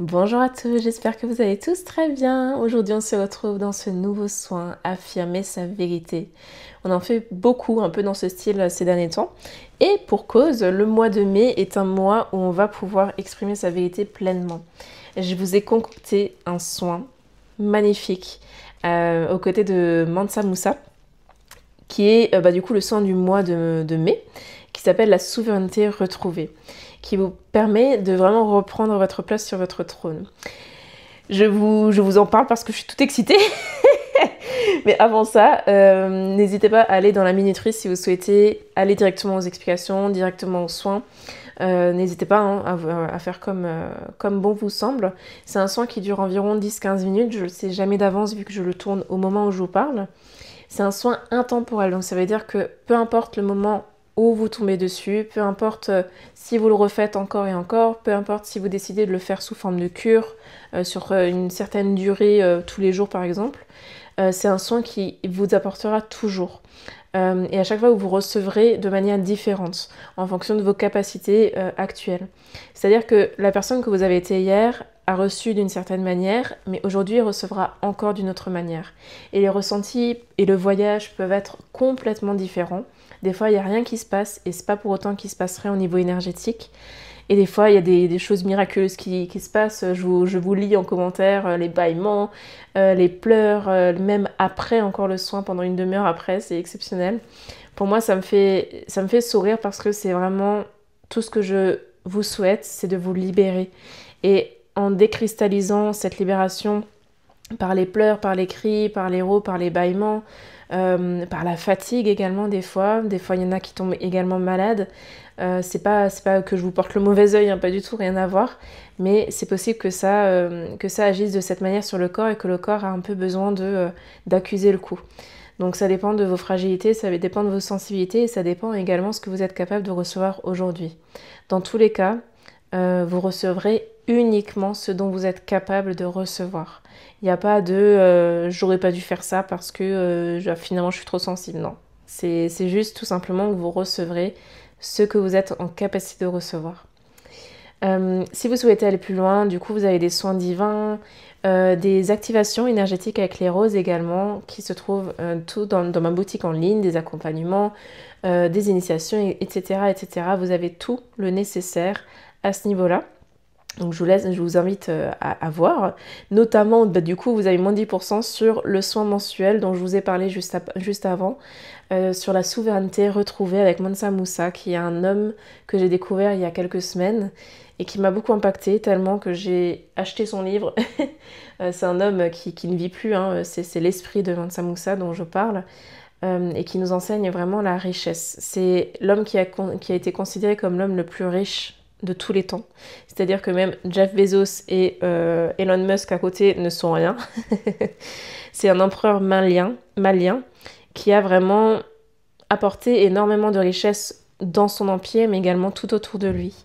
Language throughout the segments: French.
Bonjour à tous, j'espère que vous allez tous très bien. Aujourd'hui, on se retrouve dans ce nouveau soin, affirmer sa vérité. On en fait beaucoup, un peu dans ce style ces derniers temps. Et pour cause, le mois de mai est un mois où on va pouvoir exprimer sa vérité pleinement. Je vous ai concocté un soin magnifique aux côtés de Mansa Moussa, qui est du coup le soin du mois de mai, qui s'appelle la souveraineté retrouvée, qui vous permet de vraiment reprendre votre place sur votre trône. Je vous en parle parce que je suis toute excitée. Mais avant ça, n'hésitez pas à aller dans la minuterie si vous souhaitez aller directement aux explications, directement aux soins. N'hésitez pas à faire comme bon vous semble. C'est un soin qui dure environ 10-15 minutes. Je ne le sais jamais d'avance vu que je le tourne au moment où je vous parle. C'est un soin intemporel, donc ça veut dire que peu importe le moment où vous tombez dessus, peu importe si vous le refaites encore et encore, peu importe si vous décidez de le faire sous forme de cure, sur une certaine durée, tous les jours par exemple, c'est un soin qui vous apportera toujours. Et à chaque fois, vous recevrez de manière différente, en fonction de vos capacités actuelles. C'est-à-dire que la personne que vous avez été hier a reçu d'une certaine manière, mais aujourd'hui, elle recevra encore d'une autre manière. Et les ressentis et le voyage peuvent être complètement différents. Des fois, il n'y a rien qui se passe, et c'est pas pour autant qu'il se passerait au niveau énergétique. Et des fois, il y a des choses miraculeuses qui se passent. Je vous lis en commentaire les bâillements, les pleurs, même après encore le soin, pendant une demi-heure après, c'est exceptionnel. Pour moi, ça me fait sourire parce que c'est vraiment tout ce que je vous souhaite, c'est de vous libérer. Et en décristallisant cette libération par les pleurs, par les cris, par les rôles, par les bâillements, par la fatigue également des fois. Des fois, il y en a qui tombent également malades. C'est pas que je vous porte le mauvais œil, hein, pas du tout, rien à voir. Mais c'est possible que ça agisse de cette manière sur le corps et que le corps a un peu besoin d'accuser le coup. Donc ça dépend de vos fragilités, ça dépend de vos sensibilités et ça dépend également de ce que vous êtes capable de recevoir aujourd'hui. Dans tous les cas, vous recevrez uniquement ce dont vous êtes capable de recevoir. Il n'y a pas de j'aurais pas dû faire ça parce que finalement je suis trop sensible. Non. C'est juste tout simplement que vous recevrez ce que vous êtes en capacité de recevoir. Si vous souhaitez aller plus loin, du coup vous avez des soins divins, des activations énergétiques avec les roses également qui se trouvent tout dans ma boutique en ligne, des accompagnements, des initiations, etc., etc. Vous avez tout le nécessaire à ce niveau-là. Donc je vous invite à voir. Notamment, du coup, vous avez moins 10% sur le soin mensuel dont je vous ai parlé juste avant, sur la souveraineté retrouvée avec Mansa Moussa, qui est un homme que j'ai découvert il y a quelques semaines et qui m'a beaucoup impactée tellement que j'ai acheté son livre. C'est un homme qui ne vit plus, hein. C'est l'esprit de Mansa Moussa dont je parle. Et qui nous enseigne vraiment la richesse. C'est l'homme qui a été considéré comme l'homme le plus riche de tous les temps. C'est-à-dire que même Jeff Bezos et Elon Musk à côté ne sont rien. C'est un empereur malien qui a vraiment apporté énormément de richesse dans son empire, mais également tout autour de lui.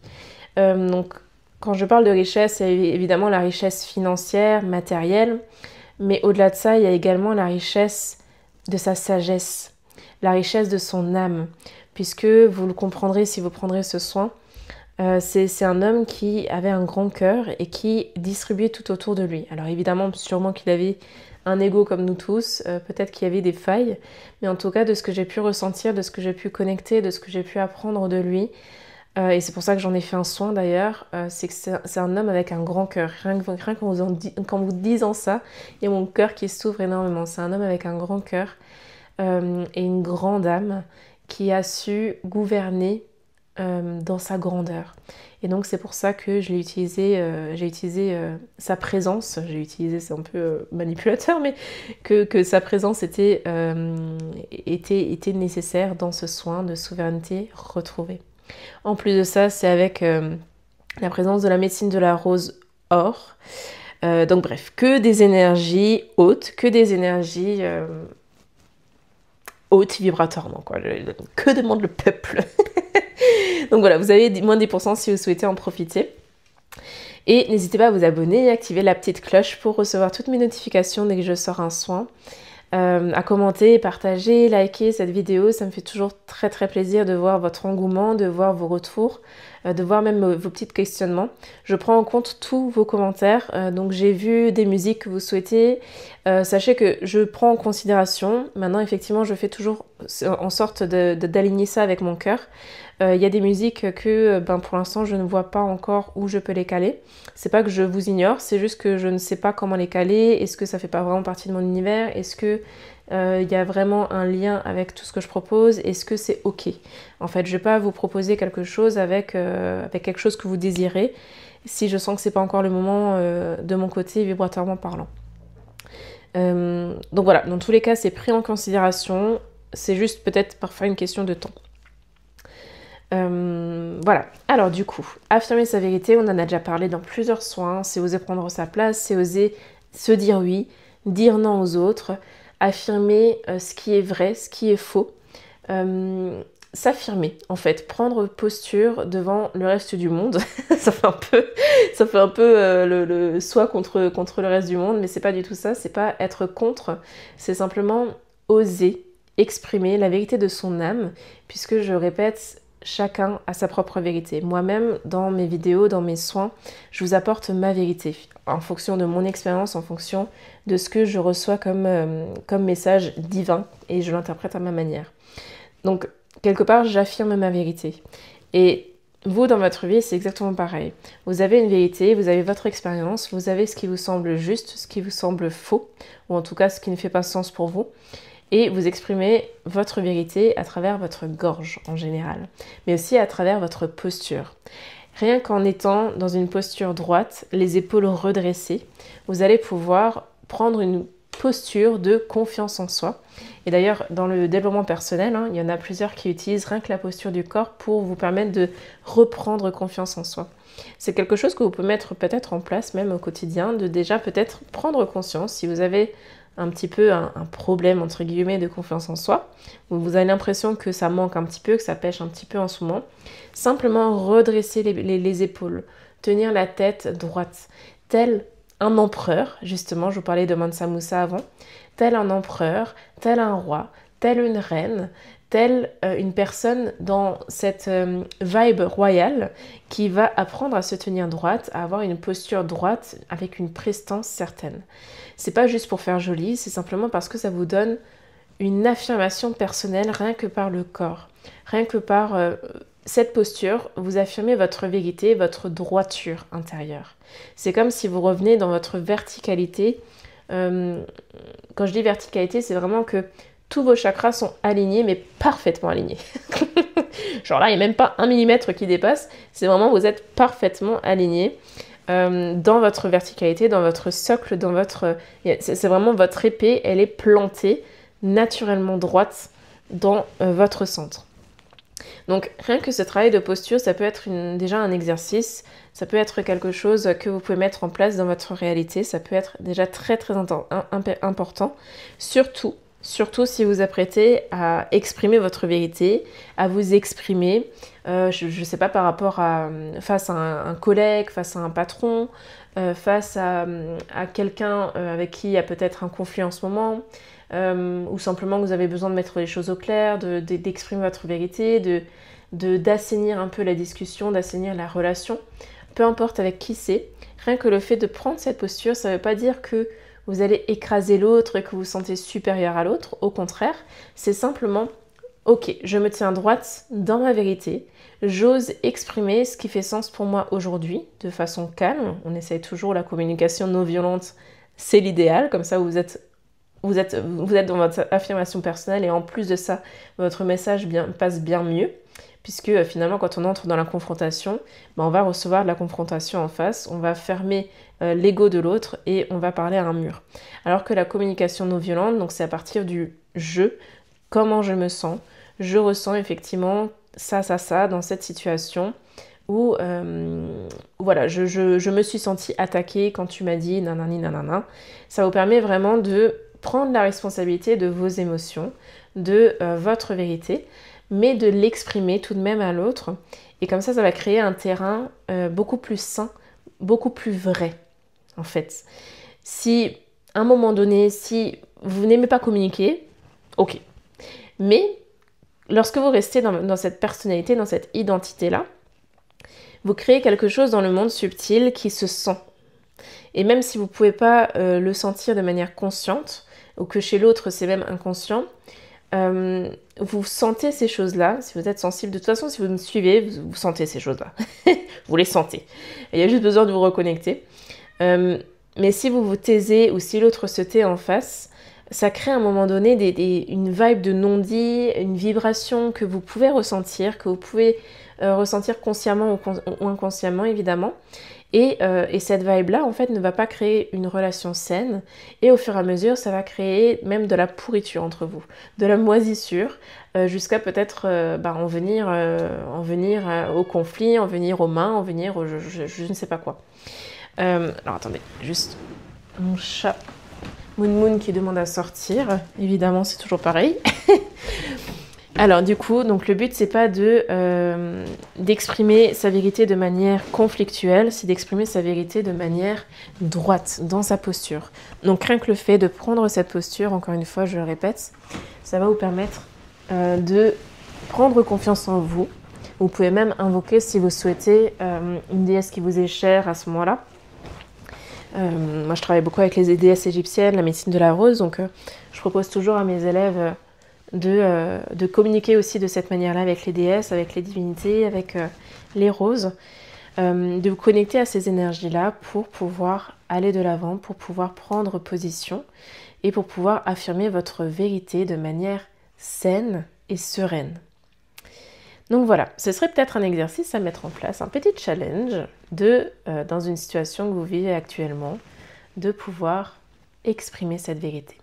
Donc, quand je parle de richesse, c'est évidemment la richesse financière, matérielle, mais au-delà de ça, il y a également la richesse de sa sagesse, la richesse de son âme, puisque vous le comprendrez si vous prendrez ce soin. C'est un homme qui avait un grand cœur et qui distribuait tout autour de lui. Alors évidemment, sûrement qu'il avait un ego comme nous tous, peut-être qu'il y avait des failles, mais en tout cas de ce que j'ai pu ressentir, de ce que j'ai pu connecter, de ce que j'ai pu apprendre de lui, et c'est pour ça que j'en ai fait un soin d'ailleurs, c'est que c'est un homme avec un grand cœur. Rien qu'en vous disant ça, il y a mon cœur qui s'ouvre énormément. C'est un homme avec un grand cœur et une grande âme qui a su gouverner dans sa grandeur. Et donc c'est pour ça que j'ai utilisé sa présence, c'est un peu manipulateur, mais que sa présence était nécessaire dans ce soin de souveraineté retrouvée. En plus de ça, c'est avec la présence de la médecine de la rose or. Donc bref, que des énergies hautes, que des énergies hautes vibratoirement, quoi. Que demande le peuple? Donc voilà, vous avez moins de 10% si vous souhaitez en profiter. Et n'hésitez pas à vous abonner et activer la petite cloche pour recevoir toutes mes notifications dès que je sors un soin. À commenter, partager, liker cette vidéo, ça me fait toujours très très plaisir de voir votre engouement, de voir vos retours. de voir même vos petits questionnements. Je prends en compte tous vos commentaires. Donc j'ai vu des musiques que vous souhaitez. Sachez que je prends en considération. Maintenant, effectivement, je fais toujours en sorte d'aligner ça avec mon cœur. Il y a des musiques que pour l'instant je ne vois pas encore où je peux les caler. C'est pas que je vous ignore, c'est juste que je ne sais pas comment les caler. Est-ce que ça fait pas vraiment partie de mon univers? Est-ce que il y a vraiment un lien avec tout ce que je propose? Est-ce que c'est ok? En fait, je vais pas vous proposer quelque chose avec quelque chose que vous désirez si je sens que c'est pas encore le moment de mon côté vibratoirement parlant. Donc voilà, dans tous les cas, c'est pris en considération. C'est juste peut-être parfois une question de temps. Voilà, alors du coup, affirmer sa vérité, on en a déjà parlé dans plusieurs soins, c'est oser prendre sa place, c'est oser se dire oui, dire non aux autres, affirmer ce qui est vrai, ce qui est faux, s'affirmer en fait, prendre posture devant le reste du monde. ça fait un peu le soi contre le reste du monde, mais c'est pas du tout ça, c'est pas être contre, c'est simplement oser exprimer la vérité de son âme, puisque je répète, chacun a sa propre vérité. Moi-même, dans mes vidéos, dans mes soins, je vous apporte ma vérité en fonction de mon expérience, en fonction de ce que je reçois comme message divin et je l'interprète à ma manière. Donc, quelque part, j'affirme ma vérité. Et vous, dans votre vie, c'est exactement pareil. Vous avez une vérité, vous avez votre expérience, vous avez ce qui vous semble juste, ce qui vous semble faux, ou en tout cas ce qui ne fait pas sens pour vous. Et vous exprimez votre vérité à travers votre gorge en général, mais aussi à travers votre posture. Rien qu'en étant dans une posture droite, les épaules redressées, vous allez pouvoir prendre une posture de confiance en soi. Et d'ailleurs, dans le développement personnel, il y en a plusieurs qui utilisent rien que la posture du corps pour vous permettre de reprendre confiance en soi. C'est quelque chose que vous pouvez mettre peut-être en place même au quotidien, de déjà peut-être prendre conscience si vous avez un petit peu un problème entre guillemets de confiance en soi, où vous avez l'impression que ça manque un petit peu, que ça pêche un petit peu en ce moment, simplement redresser les épaules, tenir la tête droite, tel un empereur, justement, je vous parlais de Mansa Musa avant, tel un empereur, tel un roi, telle une reine, telle une personne dans cette vibe royale qui va apprendre à se tenir droite, à avoir une posture droite avec une prestance certaine. C'est pas juste pour faire joli, c'est simplement parce que ça vous donne une affirmation personnelle rien que par le corps. Rien que par cette posture, vous affirmez votre vérité, votre droiture intérieure. C'est comme si vous revenez dans votre verticalité. Quand je dis verticalité, c'est vraiment que tous vos chakras sont alignés, mais parfaitement alignés. Genre là, il n'y a même pas 1 millimètre qui dépasse. C'est vraiment, vous êtes parfaitement alignés dans votre verticalité, dans votre socle, dans votre... C'est vraiment votre épée, elle est plantée naturellement droite dans votre centre. Donc rien que ce travail de posture, ça peut être déjà un exercice, ça peut être quelque chose que vous pouvez mettre en place dans votre réalité, ça peut être déjà très très important, surtout si vous apprêtez à exprimer votre vérité, à vous exprimer, je ne sais pas, par rapport face à un collègue, face à un patron, face à quelqu'un avec qui il y a peut-être un conflit en ce moment, ou simplement que vous avez besoin de mettre les choses au clair, d'exprimer votre vérité, d'assainir un peu la discussion, d'assainir la relation, peu importe avec qui c'est. Rien que le fait de prendre cette posture, ça ne veut pas dire que vous allez écraser l'autre et que vous vous sentez supérieur à l'autre. Au contraire, c'est simplement « Ok, je me tiens droite dans ma vérité. J'ose exprimer ce qui fait sens pour moi aujourd'hui de façon calme. » On essaye toujours la communication non violente, c'est l'idéal. Comme ça, vous êtes dans votre affirmation personnelle et en plus de ça, votre message passe bien mieux. Puisque finalement, quand on entre dans la confrontation, on va recevoir de la confrontation en face, on va fermer l'ego de l'autre et on va parler à un mur. Alors que la communication non violente, donc c'est à partir du « je », comment je me sens, je ressens effectivement ça dans cette situation où voilà, je me suis sentie attaquée quand tu m'as dit nanani nanana. Ça vous permet vraiment de prendre la responsabilité de vos émotions, de votre vérité, mais de l'exprimer tout de même à l'autre. Et comme ça va créer un terrain beaucoup plus sain, beaucoup plus vrai, en fait. Si, à un moment donné, si vous n'aimez pas communiquer, ok. Mais, lorsque vous restez dans cette personnalité, dans cette identité-là, Vous créez quelque chose dans le monde subtil qui se sent. Et même si vous ne pouvez pas le sentir de manière consciente, ou que chez l'autre c'est même inconscient, vous sentez ces choses-là. Si vous êtes sensible, de toute façon, si vous me suivez, vous sentez ces choses-là. Vous les sentez. Et il y a juste besoin de vous reconnecter. Mais si vous vous taisez ou si l'autre se tait en face, ça crée à un moment donné une vibe de non-dit, une vibration que vous pouvez ressentir, que vous pouvez ressentir consciemment ou inconsciemment évidemment. Et cette vibe-là, en fait, ne va pas créer une relation saine. Et au fur et à mesure, ça va créer même de la pourriture entre vous, de la moisissure, jusqu'à peut-être en venir au conflit, en venir aux mains, en venir au je ne sais pas quoi. Alors attendez, juste mon chat Moon Moon qui demande à sortir. Évidemment, c'est toujours pareil. Alors du coup, donc le but c'est pas d'exprimer sa vérité de manière conflictuelle, c'est d'exprimer sa vérité de manière droite dans sa posture. Donc rien que le fait de prendre cette posture, encore une fois je le répète, ça va vous permettre de prendre confiance en vous. Vous pouvez même invoquer si vous souhaitez une déesse qui vous est chère à ce moment-là. Moi je travaille beaucoup avec les déesses égyptiennes, la médecine de la rose, donc je propose toujours à mes élèves de communiquer aussi de cette manière-là avec les déesses, avec les divinités, avec les roses, de vous connecter à ces énergies-là pour pouvoir aller de l'avant, pour pouvoir prendre position et pour pouvoir affirmer votre vérité de manière saine et sereine. Donc voilà, ce serait peut-être un exercice à mettre en place, un petit challenge dans une situation que vous vivez actuellement, de pouvoir exprimer cette vérité.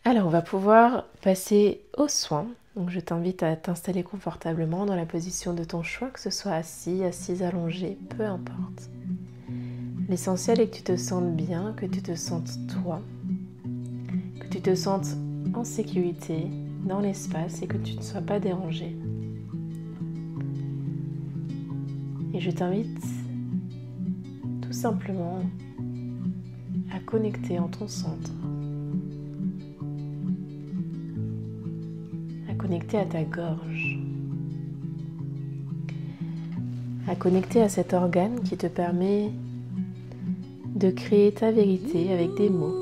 Alors, on va pouvoir passer aux soins. Donc, je t'invite à t'installer confortablement dans la position de ton choix, que ce soit assis, assise, allongé, peu importe. L'essentiel est que tu te sentes bien, que tu te sentes toi, que tu te sentes en sécurité dans l'espace et que tu ne sois pas dérangé. Et je t'invite tout simplement à connecter en ton centre. Connecter à ta gorge, à connecter à cet organe qui te permet de créer ta vérité avec des mots,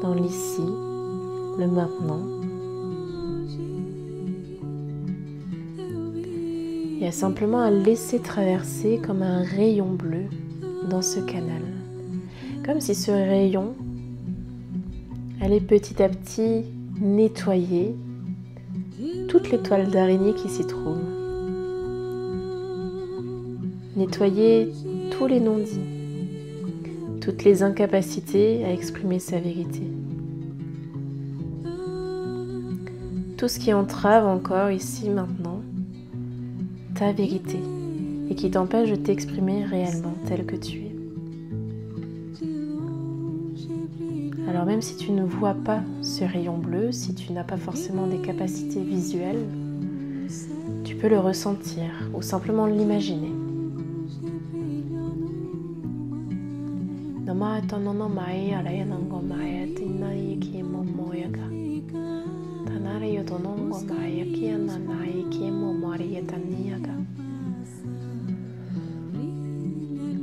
dans l'ici, le maintenant, et à simplement à laisser traverser comme un rayon bleu dans ce canal, comme si ce rayon allait petit à petit nettoyer toutes les toiles d'araignée qui s'y trouvent. Nettoyer tous les non-dits, toutes les incapacités à exprimer sa vérité. Tout ce qui entrave encore ici maintenant ta vérité et qui t'empêche de t'exprimer réellement tel que tu es. Alors même si tu ne vois pas ce rayon bleu, si tu n'as pas forcément des capacités visuelles, tu peux le ressentir ou simplement l'imaginer.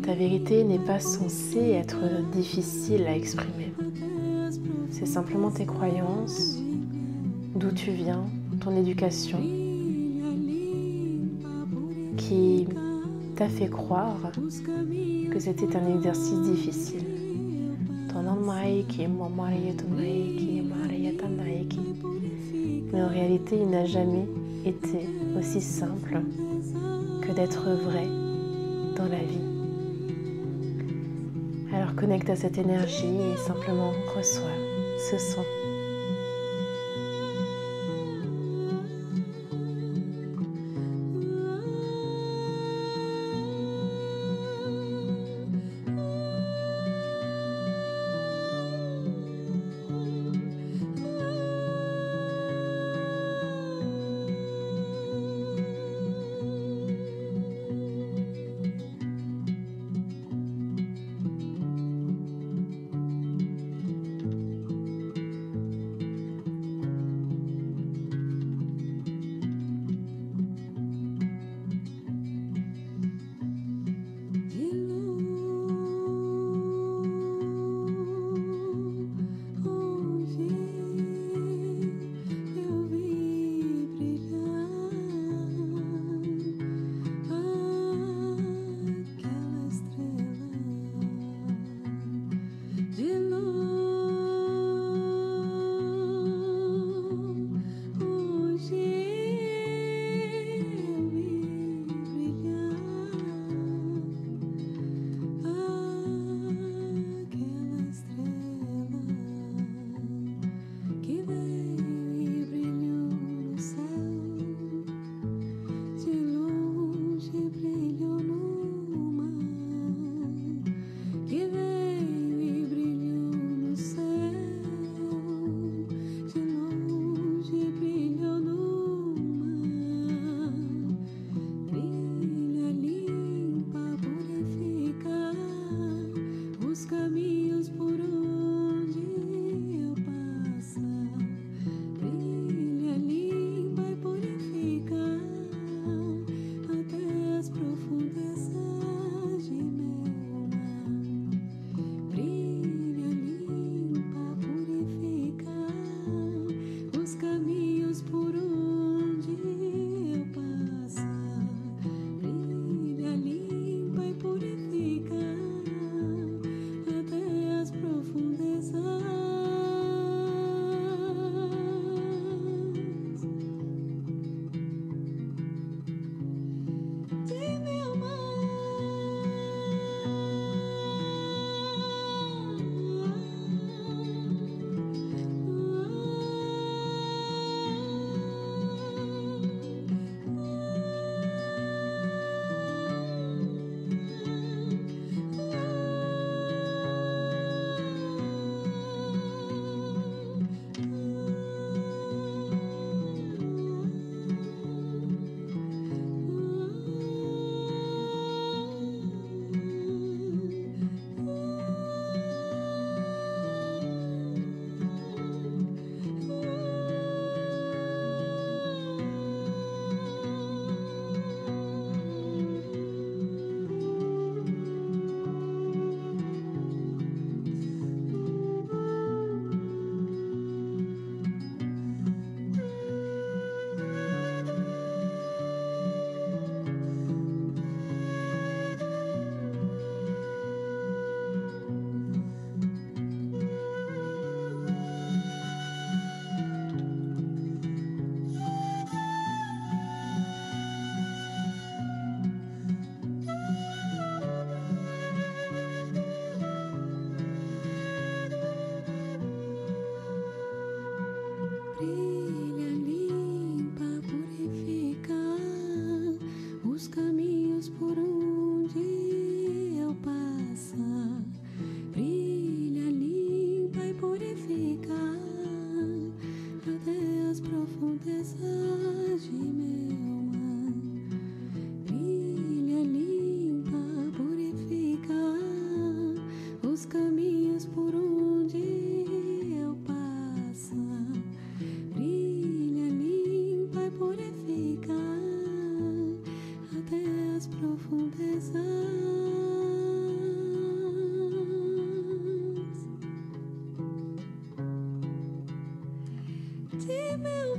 Ta vérité n'est pas censée être difficile à exprimer. C'est simplement tes croyances, d'où tu viens, ton éducation, qui t'a fait croire que c'était un exercice difficile. Mais en réalité, il n'a jamais été aussi simple que d'être vrai dans la vie. Alors connecte à cette énergie et simplement reçois ce son. meu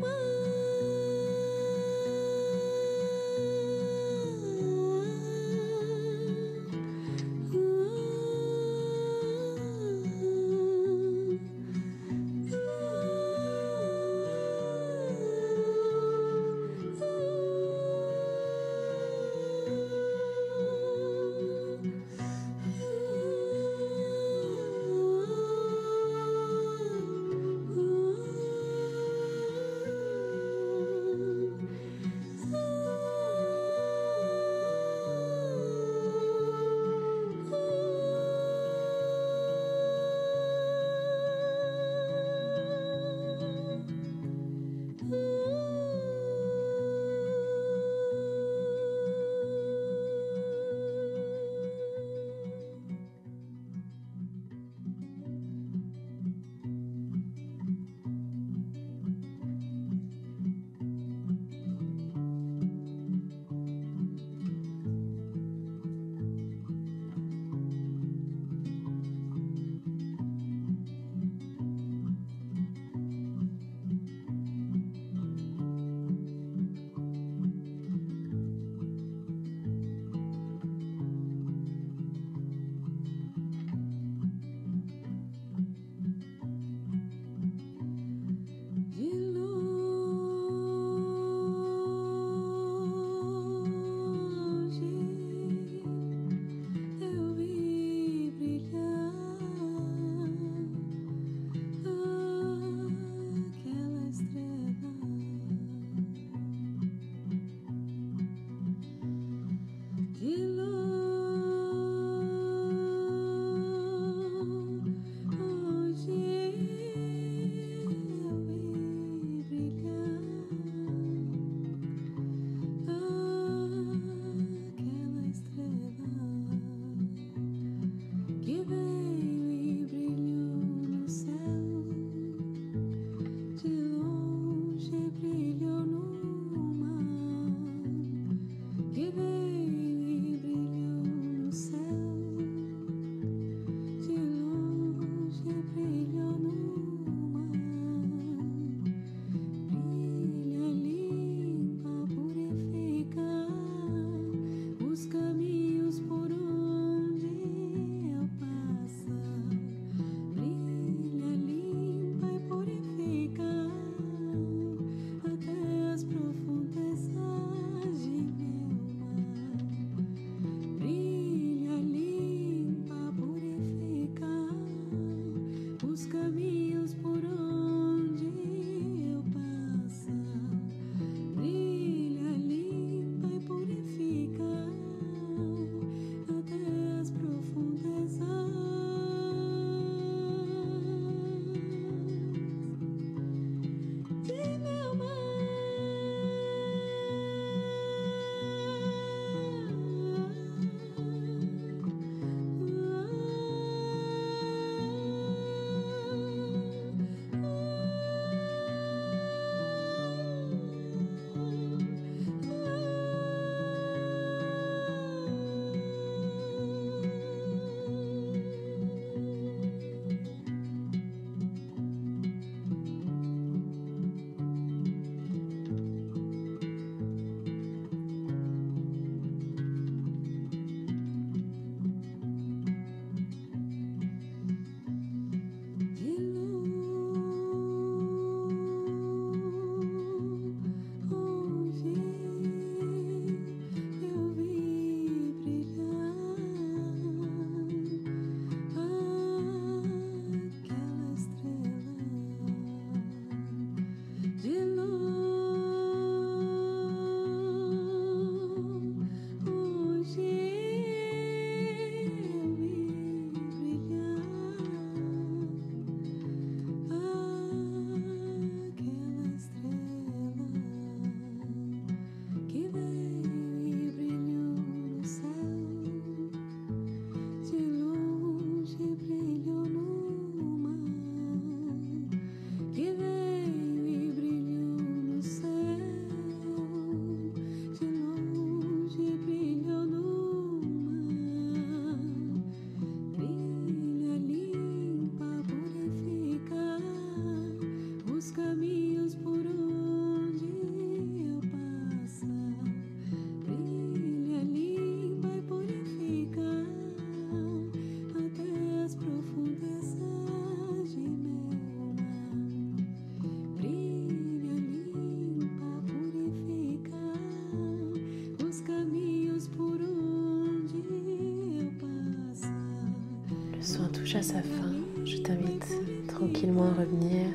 soin touche à sa fin, je t'invite tranquillement à revenir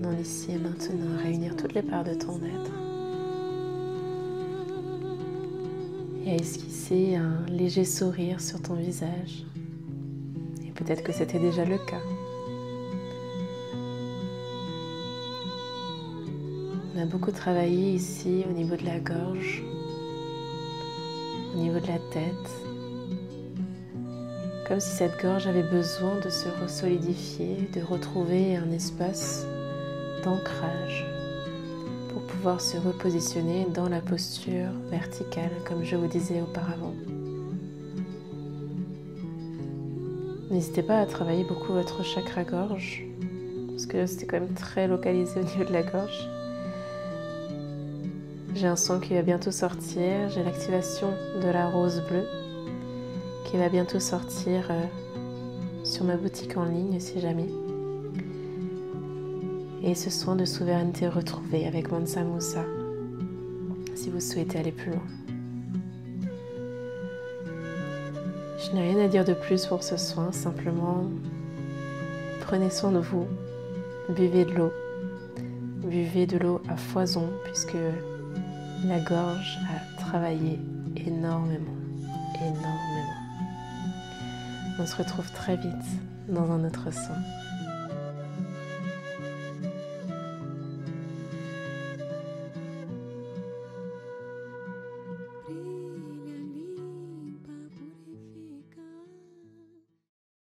dans l'ici et maintenant, à réunir toutes les parts de ton être et à esquisser un léger sourire sur ton visage. Et peut-être que c'était déjà le cas. On a beaucoup travaillé ici au niveau de la gorge, au niveau de la tête, comme si cette gorge avait besoin de se resolidifier, de retrouver un espace d'ancrage pour pouvoir se repositionner dans la posture verticale, comme je vous disais auparavant. N'hésitez pas à travailler beaucoup votre chakra gorge, parce que c'était quand même très localisé au niveau de la gorge. J'ai un son qui va bientôt sortir, j'ai l'activation de la rose bleue qui va bientôt sortir sur ma boutique en ligne si jamais. Et ce soin de souveraineté retrouvée avec Mansa Musa, si vous souhaitez aller plus loin. Je n'ai rien à dire de plus pour ce soin, simplement prenez soin de vous, buvez de l'eau à foison puisque la gorge a travaillé énormément. On se retrouve très vite dans un autre soin.